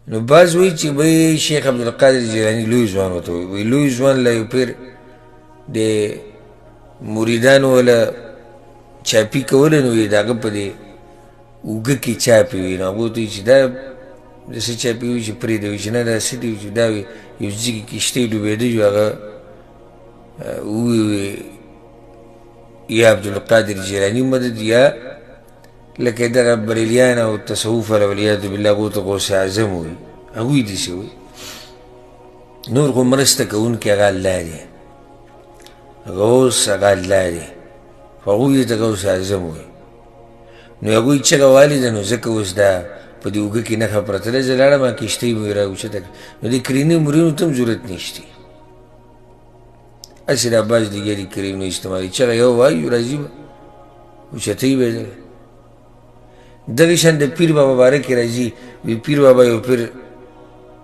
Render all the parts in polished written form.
نو بعض وایي چې بی شیخ عبدالقادر جیلاني لوی ځوان ورته وایي لوی ځوان له یو پیر د مریدانو وله چاپي کوله نو د هغه په دې اوږه کې چاپې وي نو هغه ورته وایي چې دا داسې چاپې وي چې پرېږده وي چې نه دا څه دي چې دا وي یو ځای کې کښتۍ ډوبېده جو هغه ووی یا عبدالقادر جیلاني مدد یا لکه دغه بریلیان او تصوف والعیاذ بالله هغو ته غوث اعظم وایي هغوی داسې وایي نور خو مرسته کوونکي هغه الله دی غوث هغه الله دی خو هغوی ته غوث اعظم وایي نو هغوی چغه والده نو ځکه اوس دا په دې اوږه کې نښه پرته ده زه لاړم کښتۍ مې راوچته نو د کرینې مرینو ته هم ضرورت نشته هسې دا بعض دیګرې کرینو استعمالوي چغه یو وایو راځي به اوچتۍ به یې دغه شان د پیر بابا باره کې راځي وی پیر بابا یو پیر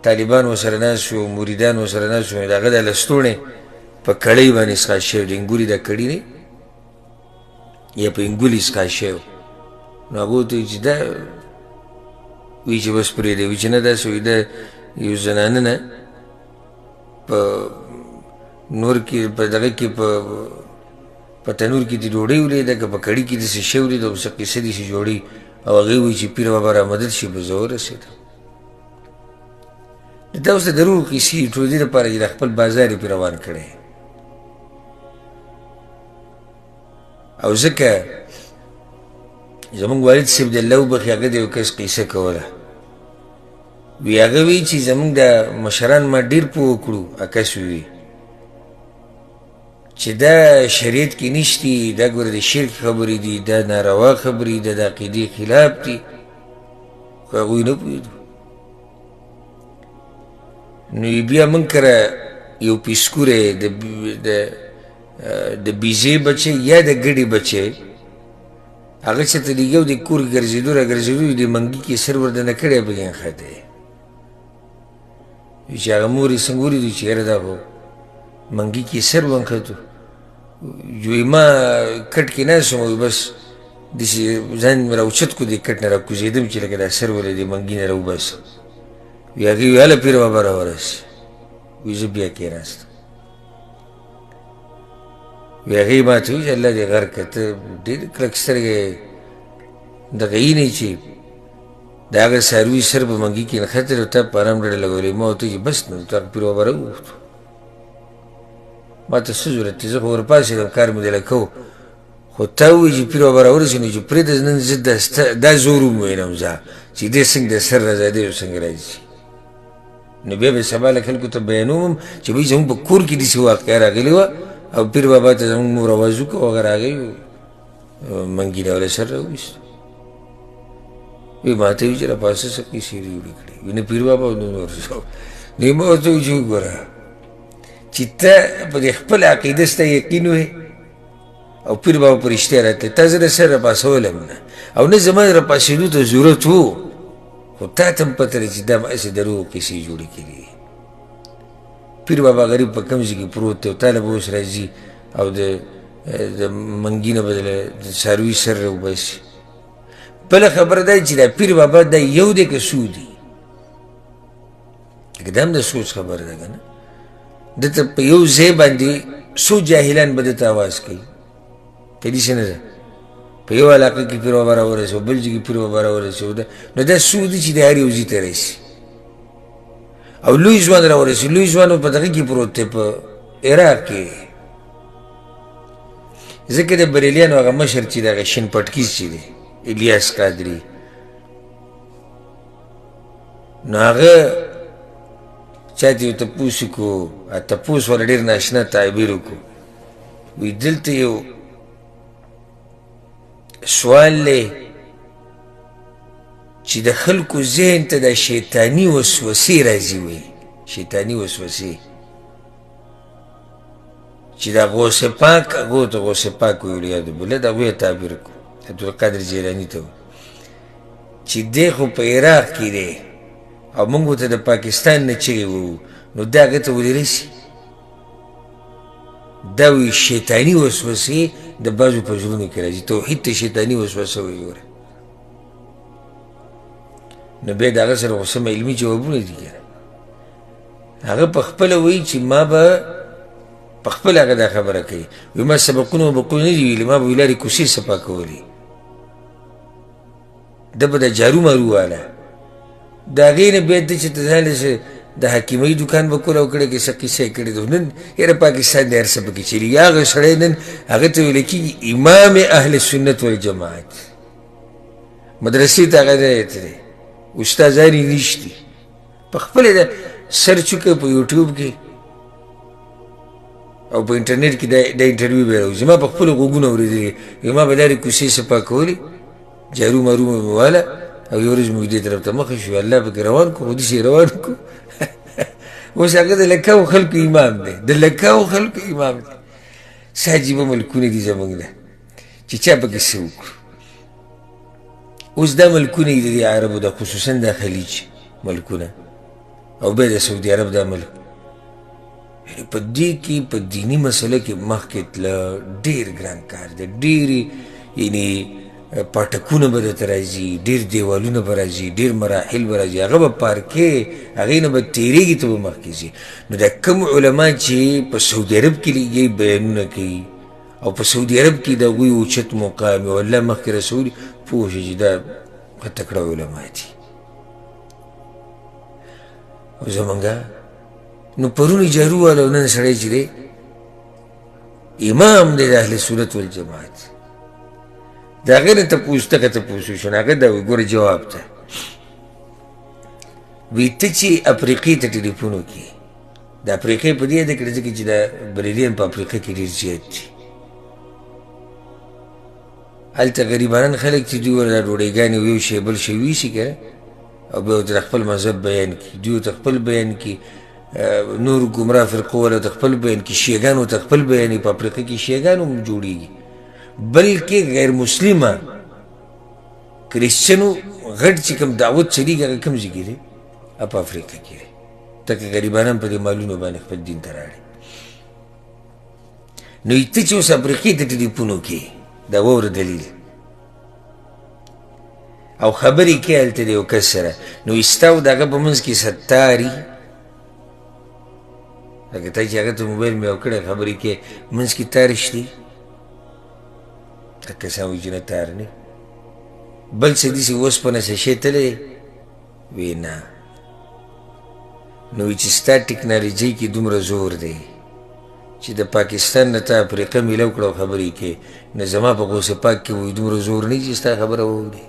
طالبان ورسره ناست شو مریدان ورسره ناست شو د هغه دا لستوڼې په کړۍ باندې څښاک شوی د انګوري دا کړي نه یا په انګولي څښاک شوی نو هغه ورته وایي چې دا وایي چې بس پرېږدی وایي چې نه داسې وایي دا یو زنانه نه په نور کې په دغه کې په تنور کې دې ډوډۍ ولیده که په کړي کې داسې شی ولیده اوس قصه داسې جوړوي او هغې وایي چې پیر بابا را مدد شي به زه ورسېدم دا اوس د دروغو کیسې ټول دې دپاره چې د خپل بازار یې پرې روان کړی او ځکه زمونږ والد صاحب د الله وبخي هغه د یو کس قیصه کوله وی هغه وی چې زمونږ د مشران ما ډېر پوه کړو کس وی چې دا شریعت کې نشتي دا ګوره د شرک خبرې دي دا ناروا خبرې ده د عقیدې خلاف دي خو هغوی نه پوهېدو نو بیا موږ کره یو پیسکوری د بیزې بچی یا د ګډې بچی هغه چې ته د یو د کور ګرځېدو را ګرځېدو د منګي کې سر وردنه کړی بګین خطی وي چې هغه مور یې څنګه ولیدو چې یاره دا خو منګي کې سر ونښتو وایي ما کټ کې ناست وم وایي بس داسې ځان مې راوچت کړو د کټ نه راکوزېدم چې لکه دا سر ولې د منګي نه راوباسم وی هغې وی هله پیر بابا راورسې وی زه بیا کېناستم وی هغې ما ته وی چې الله دې غر که ته ډېر کلک سترګې دغه یې نه چې د هغه څاروي سر په منګي کې نښتی او تا په ارام ډډه لګولې ما ورته چې بس نو تا پیر بابا راوغوښتو ما ته څه ضرورت دی زه خو ورپاڅېدم کار مې دله کوو خو تا ووایي چې پیر بابا راورسېد نو چې پرېږده نن زه دا زور ووینم زه چې دې څنګه د سر رضا دی او څنګه راځي نو بیا به سبا له خلکو ته بیانوم چې بهی زموږ په کور کې داسې واقعه راغلې وه او پیر بابا ته زموږ مور اواز وکړو هغه راغی منګي نه وله سر راوویستو وی ما ته وي چې راپاسه څه کیسې جوړې کړې وي نه پیر بابا نو نور نو ما ورته وي چې وګوره چې ته په دې خپل عقیده ستا یقین وې او پیر بابا په رښتیا راتلی تا زه د سر راپاسولم نه او نه زما د راپاسېدو ته ضرورت و خو تا ته هم پته ده چې دا به هسې دروغو کیسې جوړې کړي دي پیر بابا غریب په کوم ځای کې پروت دی او تا له به اوس راځي او د منګي نه به د څاروي سر راوباسي بله خبره دا چې دا پیر بابا دا یو دی که څو دي لکه دا هم د سوچ خبره ده که نه دته په یو ځای باندې څو جاهلان به دته اواز کوي که داسې نه ده په یو علاقه کې پیر بابا راورسېو بل ځای کې پیر بابا راورسېو نو دا څو دي چې د هر یو ځای ته رسي او لوی ځوان راورسېو لوی ځوان په دغه کې پروت دی په عراق کې ځکه د بریلیانو هغه مشر چې دغه شین پټکیز چې دی الیاس قادري نو هغه چا ته یو تپوس وکړو تپوس ورله ډېر ناشنا تعبیر وکړو وایي دلته یو سوال دی چې د خلکو ذهن ته د شیطاني وسوسې راځي وایي شیطاني وسوسې چې د غوث پاک هغو ته غوث پاک ویلو یاد بالله د هغوی تعبیر کړو عبدالقادر جیلاني ته چې دی خو په عراق کې دی او موږ ورته د پاکستان نه چغې ووو نو دا هغه ته ولې رسي دا وایي شیطاني وسوسې د بعضو په زړونو کې راځي توحید ته شیطاني وسوسه وایي ګوره نو بیا د هغه سره خو سم علمي جوابونه دي که هغه په خپله وایي چې ما به په خپله هغه دا خبره کوي وایي ما سبقونه وبقونه نه دي ویلي ما به وی لارې کوڅې صفا کولې ده به د جارو مارو واله د هغې نه بیا ته چې ته ځان د حکیمۍ دوکان به کول او کړی کې څه کیسه یې کړې ده نن یاره پاکستان دی هر څه پکې چلېږي هغه سړی نن هغه ته ویل کېږي امام اهل سنت والجماعت مدرسې ته هغه دی دی استادان یې نشتي په خپله د سرچ وکړه په یوټیوب کې او په انټرنیټ کې دا انټرویو به راوځي ما په خپلو غوږونه اورېدلې ما به لارې کوڅې صفا کولې جارو مارو مې واله او یو ورځ موږ دې طرف ته مخه شو الله پکې روان کړو خو داسې روان کړو اوس هغه د لکاو خلکو امام دی د لکاو خلکو امام دی څه عجیبه ملکونه دي زموږ نه چې چا پکې څه وکړو اوس دا ملکونه دي د دې عربو ده خصوصا دا خلیج ملکونه او بیا د سعودي عرب دا ملک په دې کې په دیني مسله کې مخکې تله ډېر ګران کار دی ډېرې یعنې پاټکونه به درته راځي ډېر دیوالونه به راځي ډېر مراحل به راځي هغه به پار کې هغې نه به تېرېږي ته به مخکې ځي نو دا کوم علما چې په سعودي عرب کې یې بیانونه کوي او په سعودي عرب کې د هغوی اوچت مقام او الله مخکې رسولي پوه شي چې دا ښه تکړه علما دي او زمونږ نو پرون جارو والا او نن سړی چې دی امام دی د اهل سنت والجماعت د هغې نه تپوس دغه تپوس وشو نو هغه دا وایي ګوره جواب ته وایي ته چې افریقې ته ټلیفون وکړې د افریقې په دې یاده کړه ځکه چې د بریلیان په افریقا کې ډېر زیات دي هلته غریبانان خلک چې دوی ورته ډوډۍ یو شی بل شی ویسي که او بیا ورته خپل مذهب بیان کړي دوی ورته خپل بیان کړي نور ګمراه فرقو والا ورته خپل بیان کړي شیګان ورته خپل بیانوي په افریقا کې شیګان هم جوړېږي بلکې غیر مسلمه کرسچنو غټ چې کوم دعوت چلېږي هغه کوم ځای کې دی په افریقا کې دی ځکه غریبانان په دې مالونو باندې خپل دین ته راړي نو ته چې اوس افریقې ته ټلیفون وکړې دا واوره دلیل او خبرې کې هلته د یو کس سره نو ستا او د هغه په منځ کې ستاري لکه ته چې هغه ته موبایل مې او کړی خبرې کې منځ کې تار شتې کسان وایي چې نه تار نه بل څه داسې اوسپنه څه شی تللی وی نه نو وایي چې ستا ټکنالوژۍ کې دومره زور دی چې د پاکستان نه ته افریقا میلو کړه او خبرې کې نه زما په غوث پاک کې وایي دومره زور نه چې ستا خبره واوري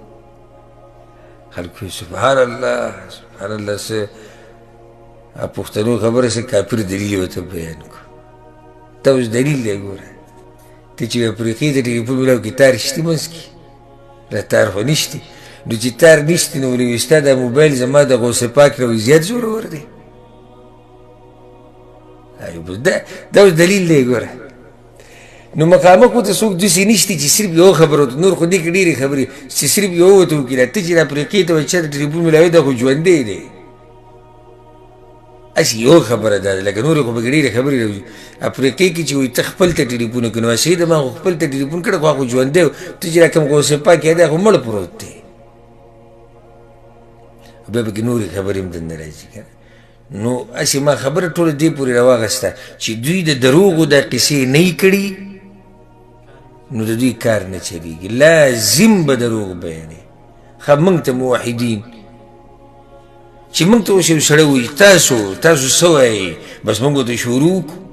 خلکو وایي سبحان الله سبحان الله څه پښتنو خبره څه کافر دلیل ورته بیان کړو ته اوس دلیل دی ګوره ته چې افریقې ته ټلیفون میلاو کې تار شتي منځ کې نه تار خو نشتي نو چې تار نشتي نو ولې ستا دا موبایل زما د غوث پاک نه وایي زیات زورور دی دا اوس دلیل دی ګوره نو مخامخ ورته څوک داسې نشته چې صرف یو خبره ورته نور خو دې کې ډېرې خبرې چې صرف یو ورته وکړي ته چې افریقې ته وایي چاته ټلیفون میلاوي دا خو ژوندی دی هسې یو خبره دا ده لکه نورې خو پکې ډېرې خبرې راوځي افریقې کې چې وایي ته خپل ته ټلیفون وکړې نو صحیح ده ما خو خپل ته ټلیفون کړی خو هغه خو ژوندی و ته چې را کوم غوث پاک یې دی خو مړ پروت دی بیا پکې نورې خبرې هم دننه راځي که نو هسې ما خبره ټوله دې پورې راواغسته چې دوی د دروغو دا قصې نه یې کړي نو د دوی کار نه چلېږي لازم به دروغ بیانوي ښه موږ ته موحدین چې موږ ته اوس یو سړی وایي تاسو څه وایئ بس موږ ورته شروع کړو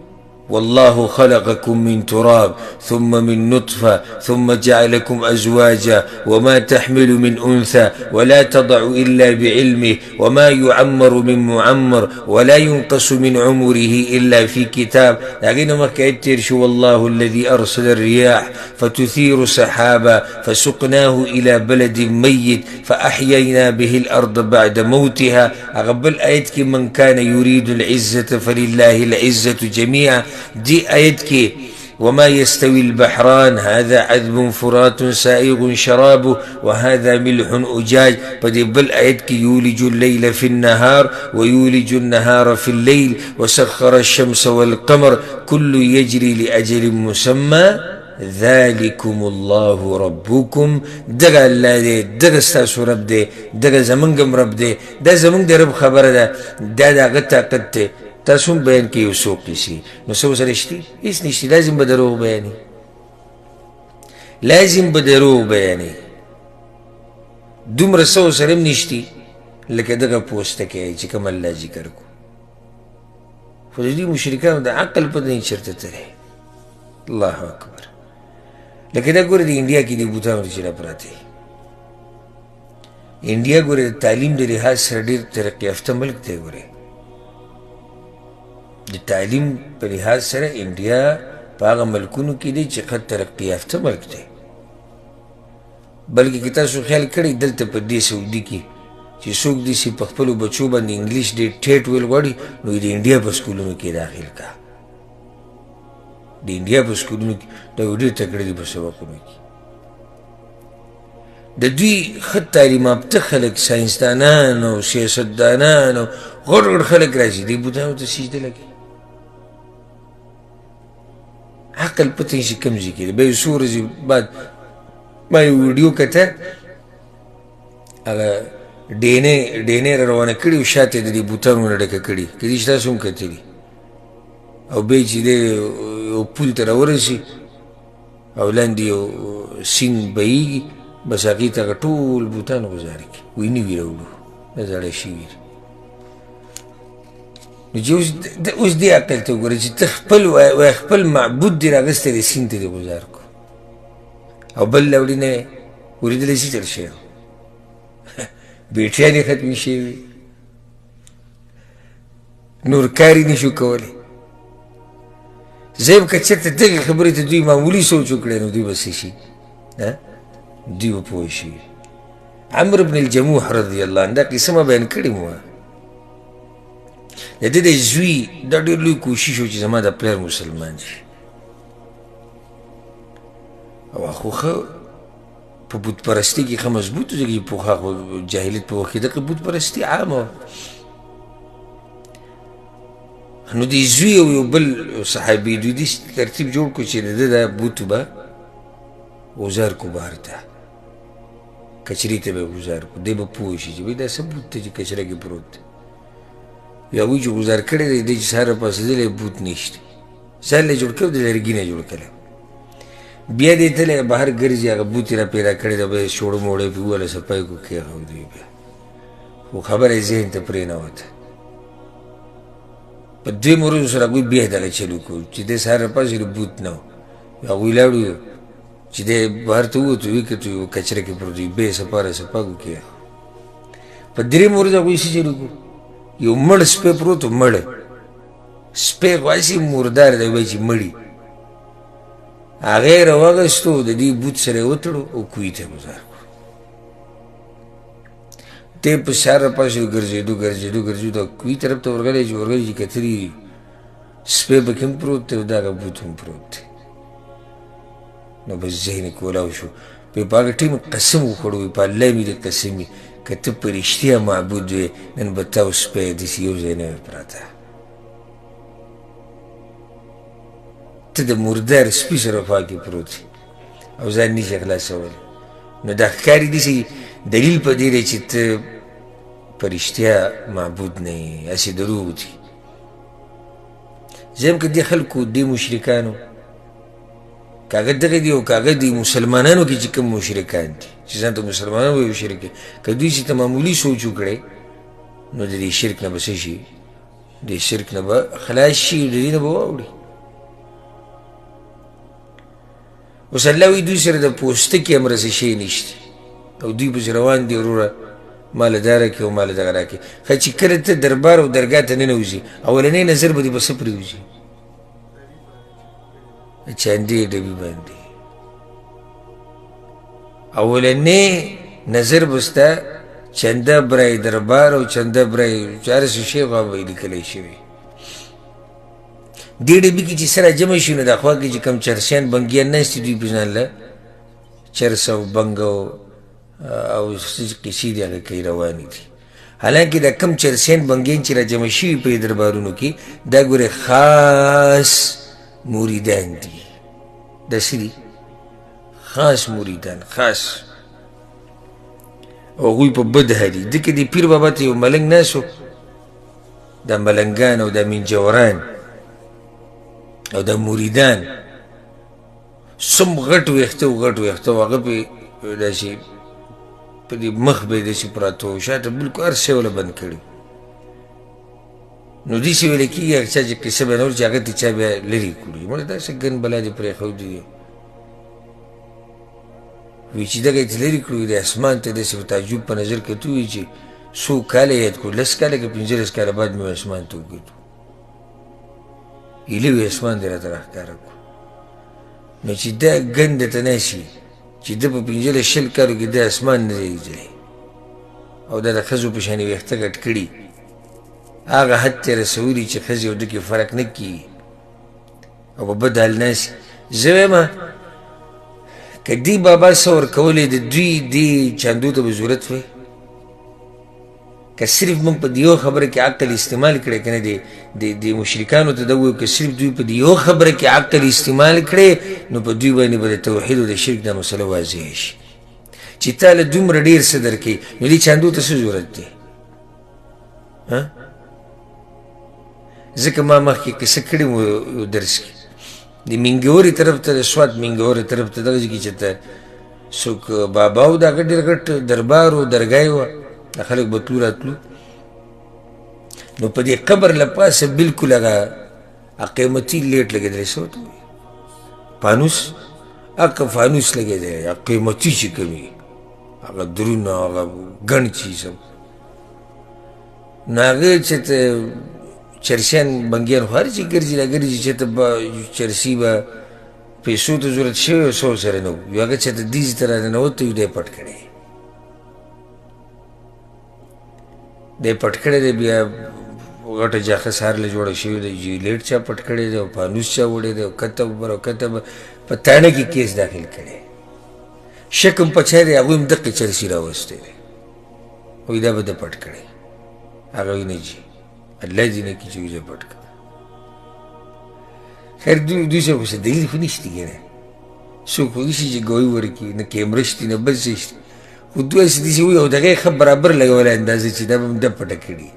والله خلقكم من تراب ثم من نطفة ثم جعلكم أزواجا وما تحمل من أنثى ولا تضع إلا بعلمه وما يعمر من معمر ولا ينقص من عمره إلا في كتاب لكن ما كأترش والله الذي أرسل الرياح فتثير سحابا فسقناه إلى بلد ميت فأحيينا به الأرض بعد موتها أقبل آيتك من كان يريد العزة فلله العزة جميعا دي آيتك وما يستوي البحران هذا عذب فرات سائغ شرابه وهذا ملح أجاج فدي بل آيتك يولج الليل في النهار ويولج النهار في الليل وسخر الشمس والقمر كل يجري لأجل مسمى ذالکم الله ربکم دغه الله دی دغه ستاسو رب دی دغه زمونږ هم رب دی دا زمونږ د رب خبره ده دا د هغه طاقت دی تاسو هم بیان کې یو څوک نیسي نو څه ورسره شته هېڅ نشته لازم به دروغ بیانې لازم به دروغ بیانې دومره څه ورسره هم نشتي لکه دغه پوستکی چې کوم الله ذکر کو خو د دې مشرکانو د عقل پته نه چېرته تللی الله اکبر لکه دا ګوره د انډیا کې د بوتانو چې را پراته انډیا ګوره د تعلیم د لحاظ سره ډېر ترقي یافته ملک دی ګوره د تعلیم په لحاظ سره انډیا په هغه ملکونو کې دی چې ښه ترقي یافته ملک دی بلکې که تاسو خیال کړی دلته په دې سعودي کې چې څوک داسې په خپلو بچو باندې انګلیش ډېر ټیټ ویل غواړي نو د انډیا په سکولونو کې داخل کا د انډیا په سکولونو کې دا یو ډېر تکړه دي په سبقونو کې د دوی ښه تعلیم یافته خلک ساینسدانان او سیاستدانان او غټ غټ خلک راځي دې بوتانو ته سجده لګوي عقل پته نشي کوم ځای کې دی به یو څو ورځې بعد ما یو ویډیو کته هغه ډینې را روانه کړي او شاته د دې بوتانو نه ډکه کړي کدي چې تاسو هم کتلي او بیا چې دی یو پول ته راورسي او لاندې یو سیند بهیږي بس هغې ته هغه ټول بوتان غوځار کړي وایي نوي راوړو دا زاړه شوي دي نو چې اوس دې عقل ته وګوره چې ته خپل معبود دې راغستی دی سیند ته دې غوځار کړو او بل راوړي نه وی اورېدلی څه چل شوی بیټریانې ختمې شوي نور کار یې نشو کولی زه یم که چېرته دغې خبرې ته دوی معمولي سوچ وکړی نو دوی به څه شي دوی به پوه شي عمرو بن الجموح رضی الله عنه دا قصه ما بیان کړې مو د ده د زوی دا ډېر لوی کوشش و چې زما د پلار مسلمان شي او خو ښه په بت پرستي کې ښه مضبوط و ځکه چې پخوا خو جاهلیت په وخت کې دغه بت پرستي عامه وه نو د زوی او یو بل صحابي دوی داسې ترتیب جوړ کړو چې د ده دا بوتو به غوځار کړو بهر ته کچرې ته به یې غوځار کړو دی به پوه شي چې بهی دا څه بوت دی چې کچره کې پروت دی یا هغوی چې غوځار کړی دی دی چې سهار راپاڅېدلی بوت نشته ځان له جوړ کړی د لرګي نه جوړ کړی بیا دې تللی بهر ګرځي هغه بوت یې را پیدا کړی دی به یې شوړه موړی پې ووهله صفای کړو کېښودوی بیا خو خبره یې ذهن ته پرېنوته په دویم ورځو سره هغوی بیا دغه چلو کړو چې دی سهار راپاڅېدو بوت نه و هغوی لاړو چې دی بهر ته ووتو ویې کتو یو کچره کې پروت وي بیا یې صفا را صفا کړو کېښود په درېیم ورځ هغوی څه چلو کړو یو مړ سپی پروت و مړ سپی خو هسې مردار دی وایي چې مړي هغه یې راواغېستو د دې بوت سره یې وتړو او کوهي ته یې ګذار کړو دی په سهار راپاڅېدو ګرځېدو دا کوهي طرف ته ورغلی چې کتلي سپی پکې هم پروت دی او دغه بوت هم پروت دی نو بس ذهن یې کولاو شو په هغه ټیم قسم وخوړو په الله مې دې قسم وي که ته په رښتیا معبود وې نن به تا او سپی داسې یو ځای نه وی پراته ته د مردار سپي سره خوا کې پروت او ځان نشي خلاصولی نو دا ښکاري داسې دلیل په دې دی چې ته په رښتیا معبود نه یې هسې دروغ دي زه یم که دې خلکو دې مشرکانو که هغه دغه دي او که هغه د مسلمانانو کې چې کوم مشرکان دي چې ځان ته مسلمانان وایي مشرک دي که دوی چې ته معمولي سوچ وکړی نو د دې شرک نه به څه شي د شرک نه به خلاص شي د دې نه به واوړي اوس الله وایي دوی سره د پوستکي همرسې شی نشته او دوی پسې روان دي وروره ماله دا راکړې او ماله دغه راکړې ښه چې کله ته دربار او درګاه ته ننوځي اولنی نظر به دې په څه پرېوځي چاندي ډبي باندې اولنی نظر به ستا چنده برای دربار او چنده برای هر څه شی خوا به یې لیکلی شوي دې ډبي کې چې سره جمع شي نو دا خوا کې چې کوم چرسیان بنګیان ناست دي دوی په ځان له چرس او بنګ او څه قیسې دي هغه کوي روانې دي حالانکې دا کم چرسیان بنګیان چې را جمع شوي په دربارونو کې دا ګورې خاص مریدان دي دا څه دي خاص مریدان خاص او هغوی په بد هدي دکې د پیر بابا ته یو ملنګ ناست و دا ملنګان او دا منجوران او دا مریدان سم غټ ویښته و غټ ویښته و هغه پې داسې په دې مخ به یې داسې پراته و شاته بلکل هر شی وله بند کړي نو داسې ویل کېږي هغه چا چې قصه بیانول چې هغه ته چا بیا لرې کړي مړه داسې ګن بلا دې پرېښودي دي وی چې دغه یې ته لرې کړو د اسمان ته داسې په تعجب په نظر کتو وي چې څو کاله یاد کړو 10 کاله که 15 کاله بعد مې اسمان ته وکتو هیلې وي اسمان دې راته راښکاره کړو نو چې دا ګن درته نشي چې ده په 15 کالو کې د اسمان نه دی لیدلی او دا د ښځو په شانې ویښته ګټ کړي هغه حد ته رسولي چې ښځې او ده کې فرق نه کېږي او په بد حال ناست زه وایم که دې بابا څه ورکولی د دوی دې چاندو ته به ضرورت وی که صرف موږ په دې یو خبره کې عقل استعمال کړی که نه د مشرکانو ته دا ووایو که صرف دوی په دې یو خبره کې عقل استعمال کړی نو په دوی باندې به د توحید او د شرک دا مسله واضح شي چې تا له دومره ډېر څه درکوي نو دې چاندو ته څه ضرورت دی ځکه ما مخکې کیسه کړې وم یو درس کې د مینګورې طرف ته د سوات مینګورې طرف ته دغه کې چې ته څوک بابا و د هغه ډېر غټ دربار و درګاه وه د خلک به تلو راتلو نو په دې قبر له پاسه بلکل هغه قیمتي لیټ لګېدلی څه ورته وایي فانوس هغه فانوس لګېدلی قیمتي چې کوم وي هغه درون هغه ګڼ چیز نو هغه چې ته چرسیان بنګیان خو هر چې ګرځي راګرځي چې ته به چرسي به پیسو ته ضرورت شوی څو سره نه و یو هغه چې ته دیزې ته راننوت یو دی پټ کړی دی پټ کړی دی بیا غټه جاخه سهار له جوړه شوې ده جیلیټ چا پټ کړی دی او فانوس چا وړی دی او کته بر او کته په تاڼه کې کیس داخل کړی شکم پچی دی هغوی هم دقې چرسي راوستی دی وایي دا به ده پټ کړی هغه وایي نه جي الله دې نه کړي چې ویزه پټ کړه خیر دوی سره خو څه دلیل خو نشته ګنه څوک خو داسې چې ګوی ورکړي نه کیمره شته نه بل څه شته خو دوی هسې داسې وایي او د هغې ښه برابر لګولی اندازه چې دا به هم ده پټه کړي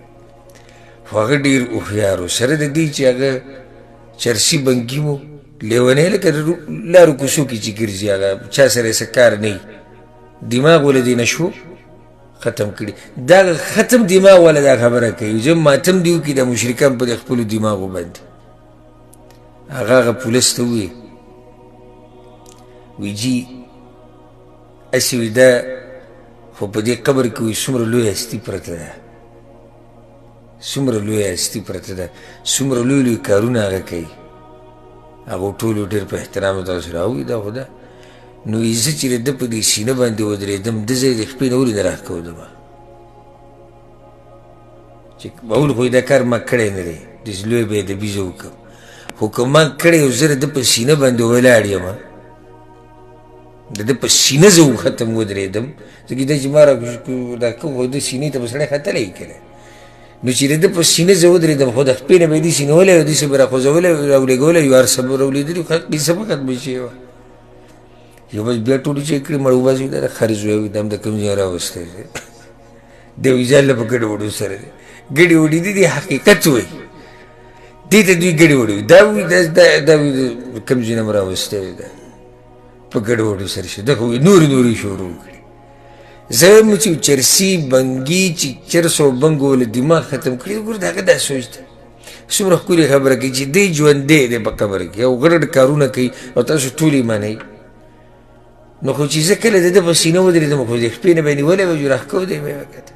خو هغه ډېر هوښیار و سره د دې چې هغه چرسي بنکي مو لیونی لکه لارو کوڅو کې چې ګرځي هغه چا سره یې څه کار نه وي دماغ ولې دې نه شو ختم کړي دا ختم دماغ والا دا خبره کوي زه ماتم دی وکړي دا مشرکان په دې خپلو دماغو باندې هغه پولیس ته ووایي وی جي هسې وي دا خو په دې قبر کې وایي څومره لویه هستي پرته ده څومره لویه هستي پرته ده څومره لوی لوی کارونه هغه کوي هغو ټولو ډېر په احترام تاسو راووایي دا خو ده نو زه چې د ده په دې سینه باندې ودرېدم ده زه یې د خپې نه ولې نه راښکودم چې اول خو یې دا کار ما کړی نه دی داسې لوی به ادبي زه وکړم خو که ما کړی او زه د ده په سینه باندې ولاړ یم د ده په سینه زه وختم ودرېدم ځکه دا چې ما دا کوم خو د سینې ته به سړی ختلی یي که نه نو چې د ده په سینه زه ودرېدم خو د خپې نه به یې داسې نیولی او داسې به راخوځولی راولېږولی یو هر څه به راولېدلي قصه به ختمه شوې وه یو بس بیا ټولو چې کړي مړ وباسي دا د خر زوی وي دا هم د کوم ځای راوستی دی دی وایي ځان له په ګډې وډو سره دی ګډې وډې دي د حقیقت وایي دې ته دوی ګډې وډې وي دا وایي دا وایي د کوم ځای نه م راوستی دی دا په ګډو وډو سره شي دغه وایي نورې شروع کړي زه وایم چې چرسي بنګي چې چرس او بنګو له دماغ ختم کړي ګوره د هغه دا سوچ دی څومره ښکلې خبره کوي چې دی ژوندی دی په قبر کې او غټ کارونه کوي او تاسو ټول یې منئ نو خو چې زه کله د ده په سینه ودرېدم خو د خپې نه به یې نیولی وه جو راښکودی مې وکته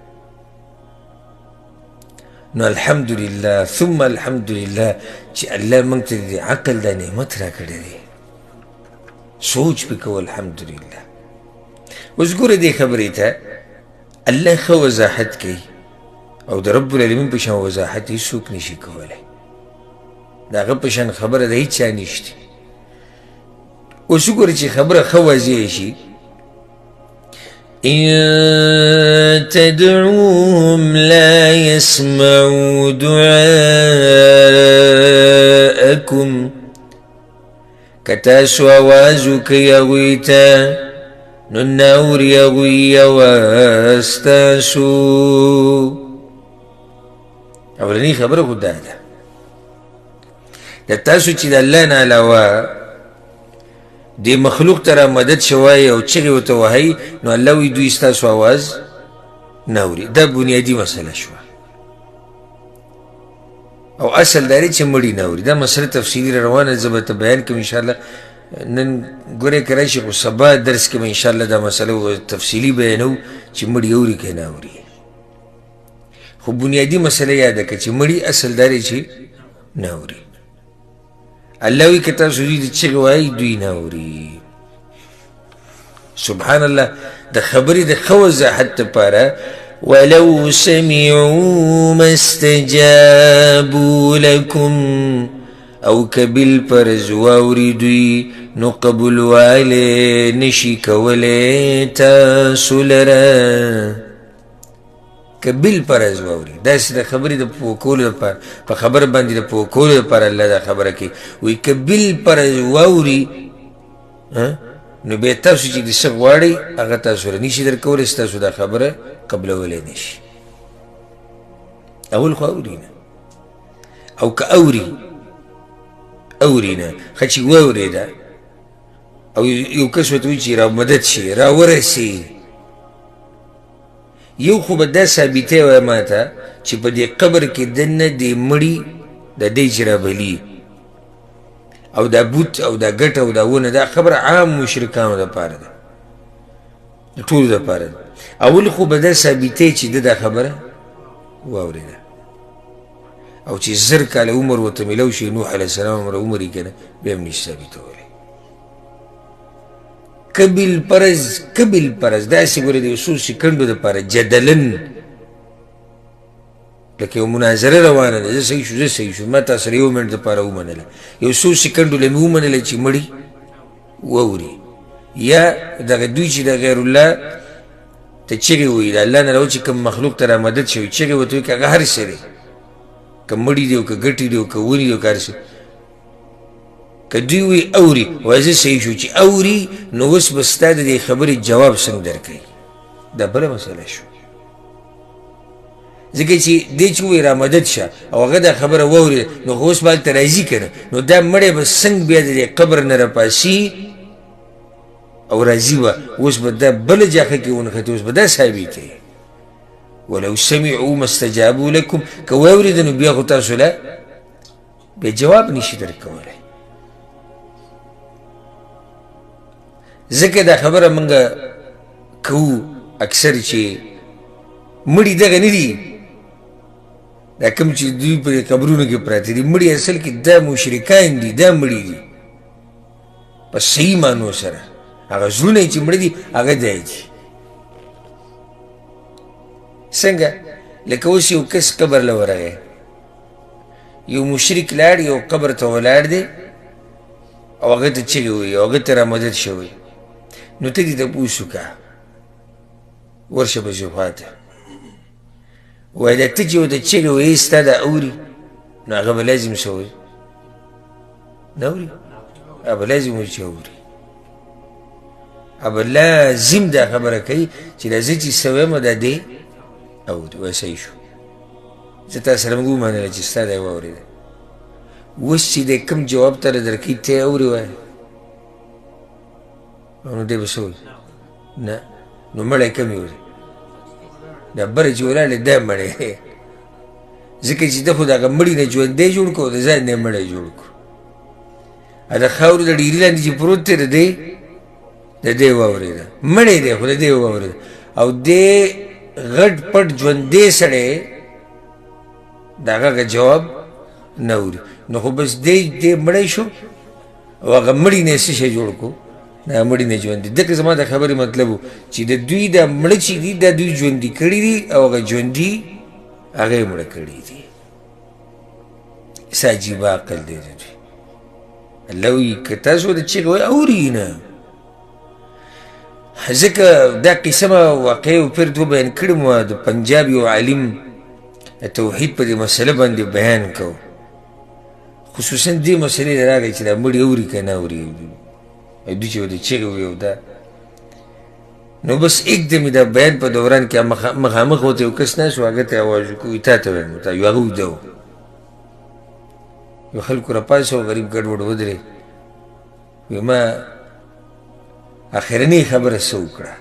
نو الحمدلله ثم الحمدلله چې الله موږ ته د عقل دا نعمت راکړی دی سوچ پې کوو الحمدلله اوس ګوره دې خبرې ته الله ښه وضاحت کوي او د رب العالمین په شان وضاحت هېڅوک نشي کولی د هغه په شان خبره د هېچ چا نشته اوس وګوره چې خبره ښه واضح شي إن تدعوهم لا يسمعوا دعاءكم که تاسو آواز وکئ هغوی ته نو ناوري هغوی آواز ستاسو. اولنی خبره خو دا ده د تاسو چې د الله نه علاوه د مخلوق ته را مدد شوی او چغې ورته وهئ نو الله وایي دوی ستاسو آواز نه اوري. دا بنیادي مسله شوه او اصل دا دی چې مړي نه اوري. دا مسله تفصیلي را روانه زه به ته بیان کوم انشاءالله. نن ګورې که راشي خو سبا درس کې به انشاءالله دا مسله تفصیلي بیانوو چې مړي اوري که نه اوري. خو بنیادي مسله یاده که چې مړي اصل دا دی چې نه اوري. الله وی که تاسو دوی د چغې وایي دوی نه اوري. سبحان الله. د خبرې د ښه وضاحت دپاره ولو سمعوا ما استجابوا لكم او که بالفرض واوري دوی نو قبولوالی نشي کولی تاسو لره. که بالفرض واوري داسې د خبرې د پوه کولو دپاره په خبره باندې د پوه کولو دپاره الله دا خبره کوي. وایي که بالفرض واوري نو بیا تاسو چې د څه غواړئ هغه تاسو له نشي درکولی ستاسو دا خبره قبلولی نشي. اول خو اوري نه او که اوري نه ښه چې واورېده او یو کس ورته وایي چې را مدد شي را ورسي یو خو به دا ثابتې وایه ما ته چې په دې قبر کې دننه د مړي د دی چې رابلي او دا بوت او دا ګټ او دا ونه دا خبره عام مشرکانو دپاره ده د ټولو دپاره ده. اول خو به دا ثابتې چې ده دا خبره واورېده او چې زر کاله عمر ورته میلاو شي نوح علیه السلام عمر عمر یې که نه بیا هم نشي ثابتولی. که بالفرض داسې ګورې د یو څو سکندو دپاره جدلن لکه یو مناظره روانه ده زه صحیح شو ما تا سره یو منټ دپاره ومنله یو څو سکندو له مې ومنله چې مړي واوري یا دغه دوی چې د غیر الله ته چغې وایي د الله نه راوچې کوم مخلوق ته را مدد شوي چغې ورته وایي که هغه هر څه دی که مړي دی او که ګټې دی او که ونې دی او که هر څه که دوی وایي اوري وایي زه صحیح شو چې اوري نو اوس به ستا د دې خبرې جواب څنګه درکوي. دا بله مسله شو ځکه چې دی چې وایي را مدد شه او هغه دا خبره واوري نو خو اوس به هلته راځي که نه نو دا مړی به څنګه بیا د دې قبر نه راپاسي او راځي به اوس به دا بله جاښه کې ونښتې اوس به دا ثابتوي. ولو سمعوا ما استجابوا لكم که واورېده نو بیا خو تاسو له بیا جواب نشي درکولی. ځکه دا خبره موږ کوو اکثر چې مړي دغه نه دي دا کوم چې دوی په قبرونو کې پراته دي مړي اصل کې دا مشرکان دي دا مړي دي په صحیح معنو سره هغه زړونه چې مړه دي هغه دی دي. څنګه لکه اوس یو کس قبر له ورغی یو مشرک لاړ یو قبر ته ولاړ دی او هغه ته چغې وایي او هغه ته را مدد شوی نو ته دې تپوس وکړه ورشه پسې خواته وایي دا ته چې ورته چغې وایي ستا دا اوري نو هغه به لازم څه وایي نه اوري هغه به لازم وایي چې اوري ابا لازم دا خبره کوي چې دا زه چې څه وایم دا دی اوري وایي صحیح شو زه تا سره موږ ومنله چې ستا دی واورېده اوس چې دی کوم جواب تاله درکوي ته یې اوري وایه نو دی به څه وایي نه نو مړی کم یې اوري دا بره چې ولاړ دی دا مړی ځکه چې ده خو د هغه مړي نه ژوندی جوړ کړو د ځان نه یې مړی جوړ کړو د خاورو د ډیري لاندې چې پروت دی د دې واورېده مړی دی خو د دې واورېده او دې غټ پټ ژوندی سړی د هغه جواب نه اوري نو خو بس دی مړی شو او هغه مړي نه یې څه شی جوړ کړو دا مړي نه ژوندي. ځکه زما د خبرې مطلب و چې د دوی دا مړه چې دي دا دوی ژوندي کړي دي او هغه ژوندي هغه یې مړه کړي دي. څه عجیبه عقل دی د دوی. الله وایي که تاسو د چغې وایي اوري نه. ځکه دا قصه مه واقعي او پیر دوه بیان کړې مو د پنجاب یو عالم د توحید په دې مسله باندې بیان کو خصوصا دې مسئلې ته راغی چې دا مړي اوري که نه اوري دوی چې ورته چغې وویې او دا نو بس एकदम دا بیان په دوران کې مخامخ ورته یو کس ناست و هغه ته یې اواز وکړو تا ته وایم ورته یو هغه ویده و یو خلکو راپاڅه و غریب ګډوډ ودرېد وی ما اخرنۍ خبره څه وکړه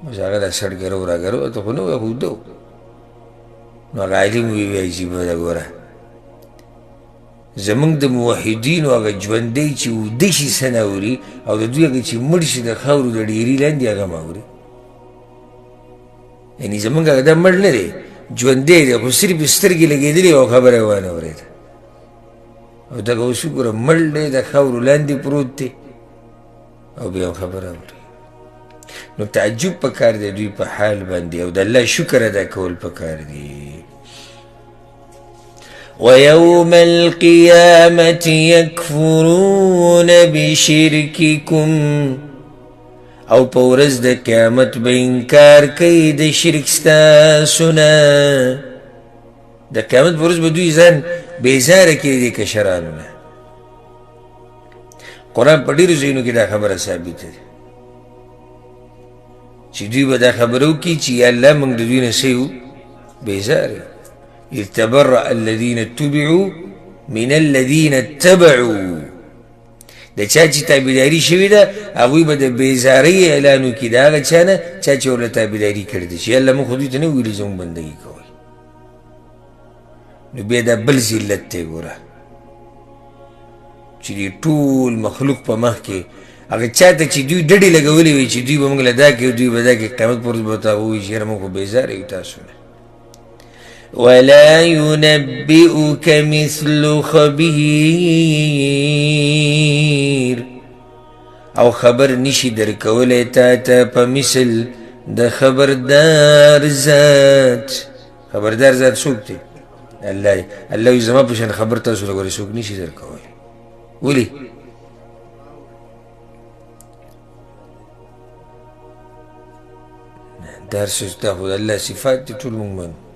بس هغه دا سړګرو راګرو ته خو نه و هغه ویده و نو هغه عالم وی عجیبه ده ګوره زمونږ د موحدینو هغه ژوندی چې وده شي څه نه اوري او د دوی هغه چې مړ شي د خاورو د ډېري لاندې هغه هم اوري یعنې زمونږ هغه دا مړ نه دی ژوندی دی خو صرف سترګې لګېدلې او خبره یې وانه اورېده او دغه اوس وګوره مړ دی د خاورو لاندې پروت دی او بیا هم خبره اوري نو تعجب پکار دی دوی په حال باندې او د الله شکر ادا کول پکار دی ويوم القيامة يكفرون بشرككم او پورز د قیامت به انکار کوي د شرک ستاسو نه د قیامت پورز به دوی ځان بیزاره کوي د کشرانو نه قرآن په ډېرو ځایونو کې دا خبره ثابته ده چې دوی به دا خبره وکړي چې یا الله موږ د دوی نه څه یو بیزاره إذ تبرأ الذين اتبعوا من الذين اتبعوا د چا چې تابعداري شوې ده هغوی به د بېزارۍ اعلان وکړي د هغه چا نه چا چې ورله تابعداري کړې ده چې الله موږ خو دوی ته نه ویلي زموږ بندګي کوئ نو بیا دا بل ذلت دی ګوره چې د ټول مخلوق په مخ کې هغه چا ته چې دوی ډډې لګولې وي چې دوی به موږ له دا کوي دوی به دا کوي قیامت پر ورځ به ورته ووایي چې یاره موږ خو بېزاره یو تاسو نه ولا ينبئك مثل خبير او خبر نشي درکولی تا ته په مثل د خبردار ذات خبردار ذات څوک دی الله الله وي زما په شان خبر تاسو له ګورې څوک نشي درکولی ولې درس دا خو د الله صفات دي ټول موږ منو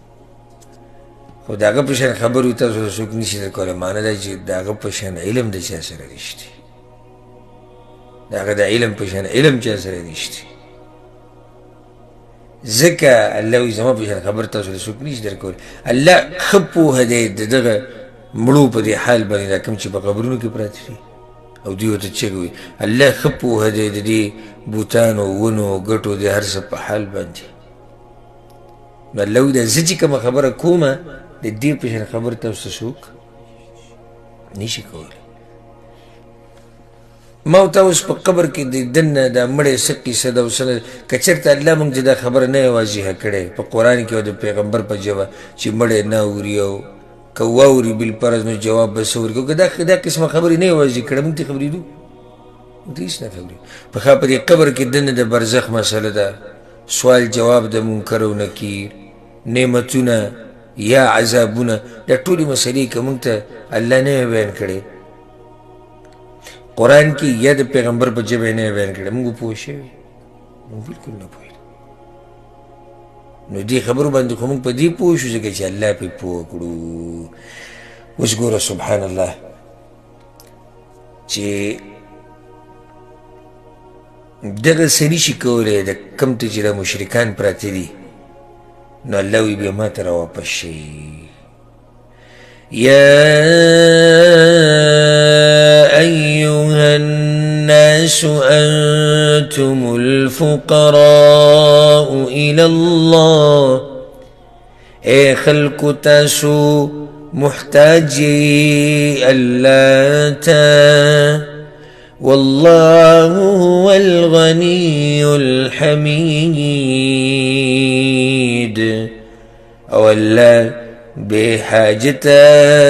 خو د هغه په شان خبر وي تاسو څوک نشي درکولی معنی دا چې د هغه په شان علم د چا سره نشته د هغه د علم په شان علم چا سره نشته ځکه الله وایي زما په شان خبر تاسو له څوک نشي درکولی الله ښه پوهه دی د دغه مړو په دې حال باندې دا کوم چې په قبرونو کې پراته دي او دوی ورته چغې وایي الله ښه پوهه دی د دې بوتانو ونو ګټو د هر څه په حال باندې نو الله وایي دا زه چې کومه خبره کومه د دې په شان خبر تاسو څوک نشي کولی ما ورته اوس په قبر کې د دننه دا مړی څه قیصه ده او څه نه که چېرته الله موږ دا خبره نه وي واضحه کړې په قرآن کې او د پیغمبر په ژبه چې مړی نه اوري او که واوري بالفرض نو جواب به څه ورکړو که دا قسمه خبرې نه وي واضح کړې موږ ته خبرېدو موږ ته هېڅ نه خبرېدو په دې قبر کې دننه د برزخ مسله ده سوال جواب د منکر او نکیر نعمتونه یا عذابونه دا ټولې مسلې که موږ ته الله نه بیان کړې قرآن کې یا د پیغمبر په ژبه یې نه بیان کړې موږ پوه شوي موږ بلکل نه پوهېږو نو دې خبرو باندې خو موږ په دې پوه شو ځکه چې الله پرې پوه کړو اوس ګوره سبحان الله چې دغه څه نشي کولی د کوم ته چې دا مشرکان پراته دي نو الله وی بیا ما ته راواپس شي یا ایها الناس انتم الفقراء الى الله اے خلق تاسو محتاجی اللہ تا والله هو الغني الحميد او الله بحاجت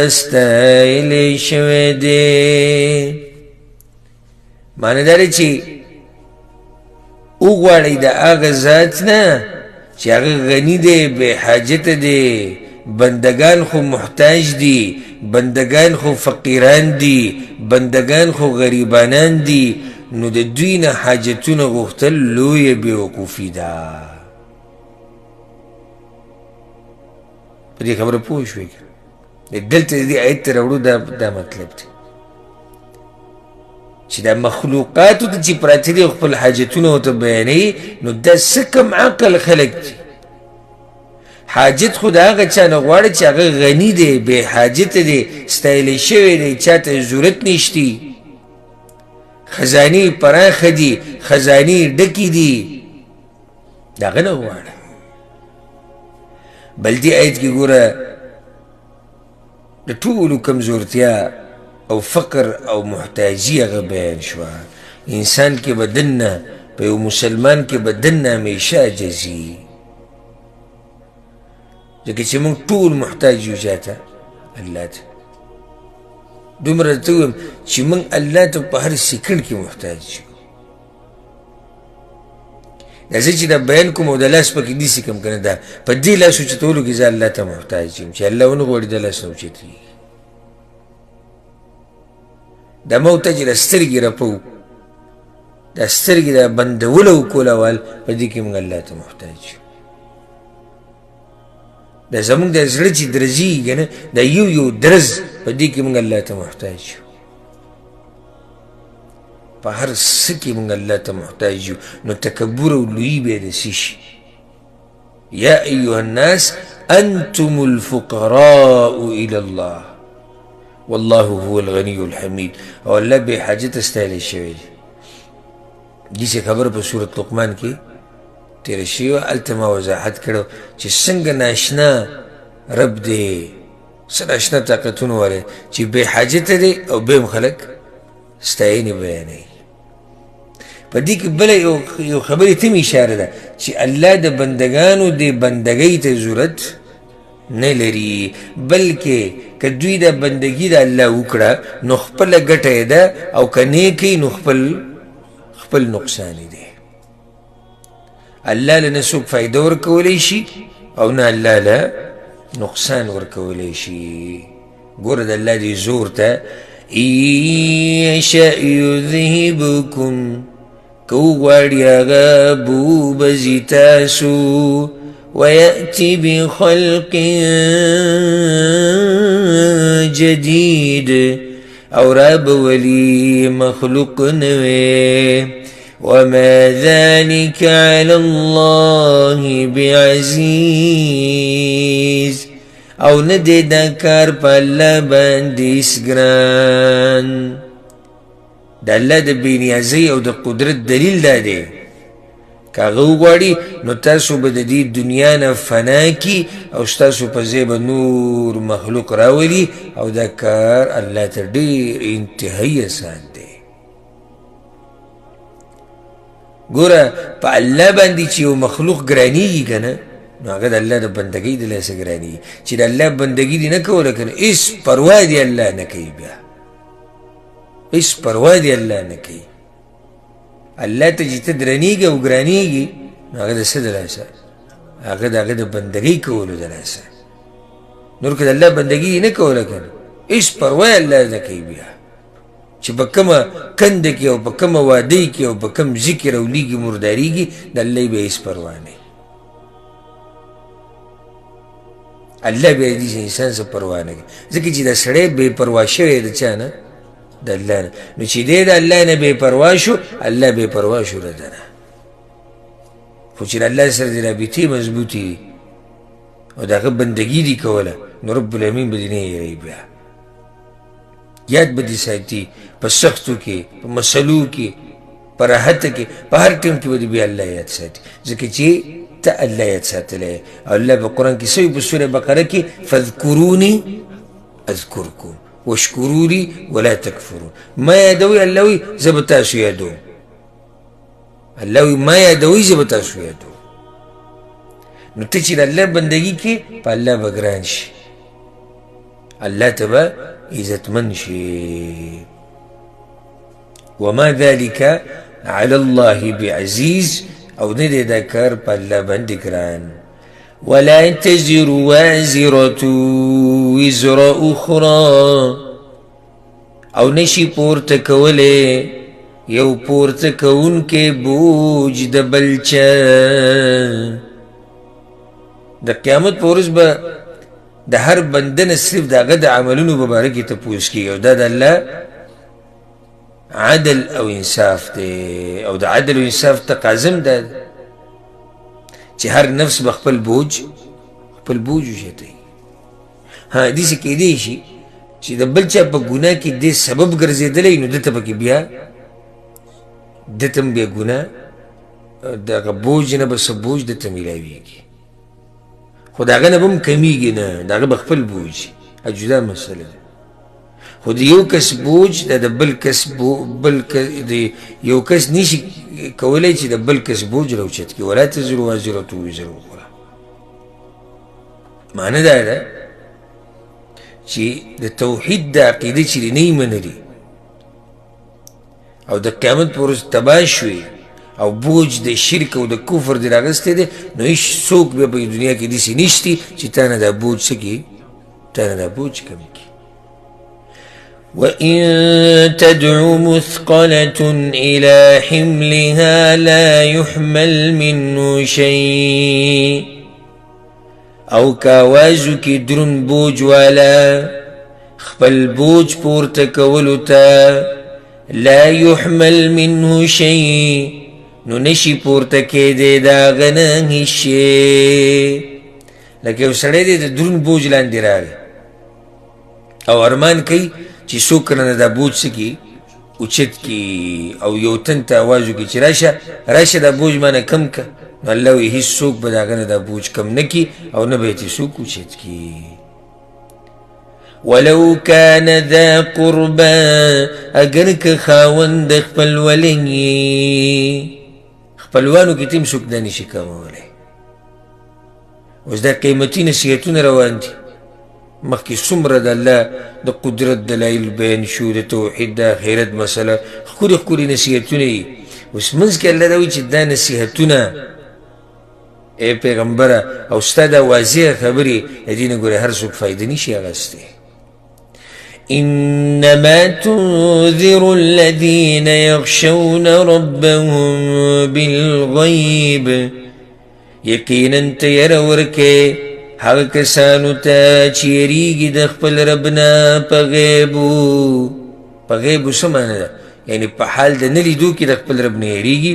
استایل شوی دی معنی داره چې وغواړئ د هغه ذات نه چې هغه غني دی بحاجت دی بندگان خو محتاج دی بندگان خو فقیران دی بندگان خو غریبانان دی نو د دوی نه حاجتونه غوښتل لویه بېوقوفي ده په دې خبره پوه شوې دلته د دې آیت ته راوړو دا مطلب دی چې دا مخلوقاتو ته چې پراته دي خپل حاجتونه ورته بیانوي نو دا څه کم عقل خلک دي حاجت خو د هغه چا نه غواړي چې هغه غني دی بې حاجته دی ستایلی شوی دی چا ته ضرورت نشتي خزانې پراخه دي خزانې ډکې دي د هغه نه غواړه بل دې آیت کې ګوره د ټولو کمزورتیا او فقر او محتاجی هغه بیان شوه انسان کې به دننه په یو مسلمان کې به دننه همیشه عجزي ځکه چې موږ ټول محتاج یو چا ته الله ته دومره درته ووایم چې موږ الله ته په هر سیکنډ کې محتاج یو دا زه چې دا بیان کوم او د لاس پکې نیسي کوم که نه دا په دې لاس اوچتولو کې زه الله ته محتاج یم چې الله ونه غواړي د لاس نه اوچتېږي دا موته چې د سترګې رپو دا سترګې دا بندولو او کولول په دې کې موږ الله ته محتاج یو دا زمونږ د زړه چې درزي که نه دا یو درز په دې کې موږ الله ته محتاج یو په هر څه کې موږ الله ته محتاج یو نو تکبر او لویي به یې د څه شي یا ایها الناس انتم الفقراء الى الله والله هو الغني الحمید او الله بې حاجته ستایلی شوی دی داسې خبره په سورة لقمان کې تیره شوې وه هلته ما وضاحت کړی چې څنګه ناشنا رب دی څه ناشنا طاقتونه والی چې بې حاجته دی او بیا هم خلک ستاینې بیانوي په دې کې بله یو خبرې ته مې اشاره ده چې الله د بندګانو د بندګۍ ته ضرورت نه لري بلکې که دوی د بندګي د الله وکړه نو خپله ګټه یې ده او که نیکۍ نو خپل نقصان یې دی الله له نه څوک فایده ورکولی شي او نه الله له نقصان ورکولی شي ګوره د الله دې زور ته ان یشأ یذهبکم که وغواړي هغه بوبځي تاسو ويأتي بخلق جديد او راب ولي مخلوق نوي وما ذلك على الله بعزيز او ندي دا کار پا اللہ باندیس گران دا اللہ دا بینیازی او دا قدرت دلیل دا دے کاغه وغواړي نو تاسو به د دې دنیا نه فنا کی او ستاسو په ځای به نور مخلوق راولي او دا کار الله ته ډېر انتهایی اسان دی ګوره په الله باندې چې یو مخلوق ګرانېږي که نه نو هغه د الله د بندګۍ د لاسه ګرانېږي چې د الله بندګي دې نه کوله که نه هېڅ پروا دې الله نه کوي بیا هېڅ پروا دې الله نه کوي الله ته چې ته درنېږي او ګرانېږي نو هغه د څه د لاسه هغه د هغه د بندګۍ کولو د لاسه نور که د الله بندګي نه کوله که نه هېڅ پروا یې الله نه کوي بیا چې په کومه کنده کې او په کومه وادۍ کې او په کوم ذکر اولیږي مردارېږي د الله به هېڅ پروا نه الله بیا دې انسان څه پروا نه کوي ځکه چې دا سړی بې پروا شوی د چا نه د الله نه نو چې دی د الله نه بې پروا شو الله بې پروا شو د ده نه خو چې د الله سره د رابطې مضبوطې وي او د هغه بندګي دي کوله نو رب العالمین به دې نه هېروي بیا یاد به دې ساتي په سختو کې په مسلو کې په راحته کې په هر ټیم کې به دې بیا الله یاد ساتي ځکه چې ته الله یاد ساتلی او الله په قرآن کې څه په سوره بقره کې فاذکروني اذکرکم واشکروا لي ولا تکفرون ما یادوي الله وي زه به تاسو یادوم الله وي ما یادوي زه به تاسو یادوم نو ته چې د الله بندګي کې په الله به ګران شي الله ته به عزتمن شي وما ذلك على الله بعزيز او نه دی دا کار په الله باندې ګران ولا تزر وازرة وزر أخرى او نشي پورته کوله یو پورته کوونکی بوج د بلچا د قیامت په ورځ به د هر بنده نه صرف د هغه د عملونو په باره کې تپوس کېږي او دا د الله عدل او انصاف دی او د عدل او انصاف تقاضم دا چې هر نفس به خپل بوج وشتوي. ها داسې کیدی شي چې د بل چا په ګناه کې دې سبب ګرځېدلی نو ده ته پکې بیا ده ته هم بیا ګناه د هغه بوج نه به څه بوج ده ته میلاویږي خو د هغه نه به هم کمیږي نه د هغه به خپل بوج جدا مسله ده خو د یو کس بوج د بل کس د یو کس نشي کولی چې د بل کس بوج راوچت کړي ولا تزر وازرة وزر اخرى. معنی دا ده چې د توحید د عقیده چې نه یې منلي او د قیامت په ورځ تباه شوي او بوج د شرک او د کفر دې راغستی دی نو هېڅ څوک بیا په دنیا کې داسې نشتي چې تا نه دا بوج څه کړي تا نه دا بوج کم کړي. وإن تدع مثقلة إلى حملها لا يحمل منه شيء او کاوازو کی درون بوج والا خپل بوج پورته کولو ته لا يحمل منه شيء نو نشي پورته کېدی د هغه نه هېڅ شی. لکه یو سړی دی د درون بوج لاندې راغی او ارمان کوي چې څوک رانه دا بوج څه کړي اوچت کړي او یو تن ته اواز وکړي چې راشه دا بوج مانه کم که نو الله وایي هېڅ څوک به د هغه نه دا بوج کم نه کړي او نه به یې څوک اوچت کړي. ولو كان ذا قربا اگر که خاوند د خپلولۍ خپلوانو کې تیم څوک دا نشي کمولی. اوس دا قیمتي نصیحتونه روان دي مخکې څومره د الله د قدرت دلایل بیان شو د توحید د آخرت مسله ښکلي ښکلي نصیحتونه یي. اوس منځ کې الله دا وایي چې دا نصیحتونه ای پیغمبره او ستا دا واضحه خبرې د دې نه ګورې هر څوک فایده نشي اخیستی. انما تنذر الذين يخشون ربهم بالغيب یقینا ته یره ورکې هغه کسانو ته چې یریږي د خپل رب نه په غیبو څه معنی ده یعنې په حال د نه لیدو کې د خپل رب نه یریږي.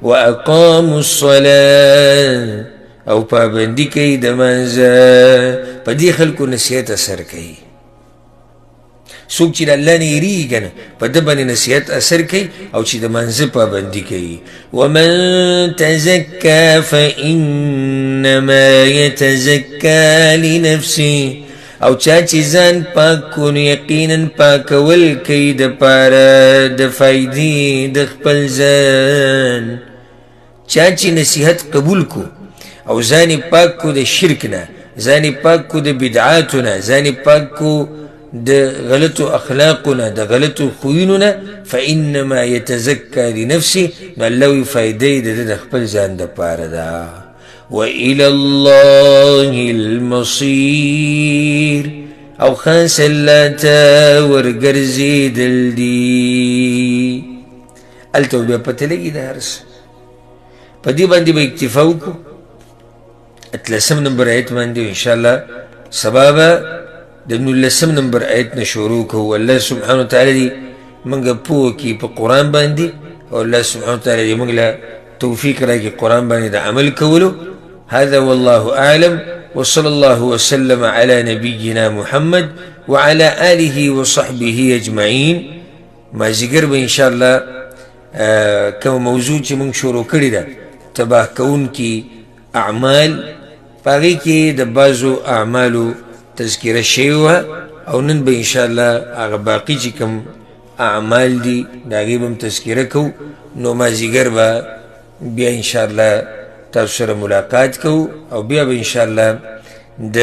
واقاموا الصلاه او پابندي کوي د منځه په دې خلکو نصیحت اثر کوي. څوک چې د الله نه یریږي که نه په ده باندې نصیحت اثر کوي او چې د منځه پابندي کوي. ومن تزکا فانما یتزکا لنفسه او چا چې ځان پاک کو نو یقینا پاکول کوي دپاره د فایدې د خپل ځان. چا چې نصیحت قبول کو او ځان یې پاک کو د شرک نه ځان یې پاک کو د بدعاتو نه ځان یې پاک کو د غلطو اخلاقو نه د غلطو خویونو نه فانما یتزکا لنفسه نو الله وایي فایده یې د ده د خپل ځان دپاره ده. وإلى الله المصير او خاص الله ته ورګرځېدل دي. هلته بیا پته لګي د هر څه په دې باندې به اکتفا وکړو 13 نمبر آیت باندې انشاءالله سبا به د 19 نمبر آیت نه شروع کوو. الله سبحانه وتعالی دې موږ پوه کړي په قرآن باندې او الله سبحانه وتعالی دې موږ له توفیق راکړي قرآن باندې د عمل کولو. هذا والله أعلم وصلى الله وسلم على نبينا محمد وعلى آله وصحبه أجمعين. ما زیګر به انشاءالله کوم موضوع چې موږ شروع کړې ده تباه کوونکي اعمال په هغې کې د بعضو اعمالو تذکره شوې وه او نن به انشاءالله هغه باقي چې کوم اعمال دي د هغې به هم تذکره کوو. نو مازدیګر به بیا انشاءالله تاسو سره ملاقات کوو او بیا به انشاءالله د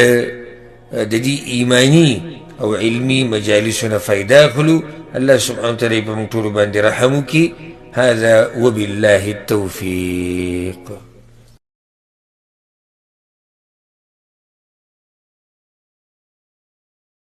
دې ایمانی او علمی مجالسونه فایده اخلو. الله سبحانه وتعالی په موږ ټولو باندې رحم وکړي. هذا وبالله التوفيق.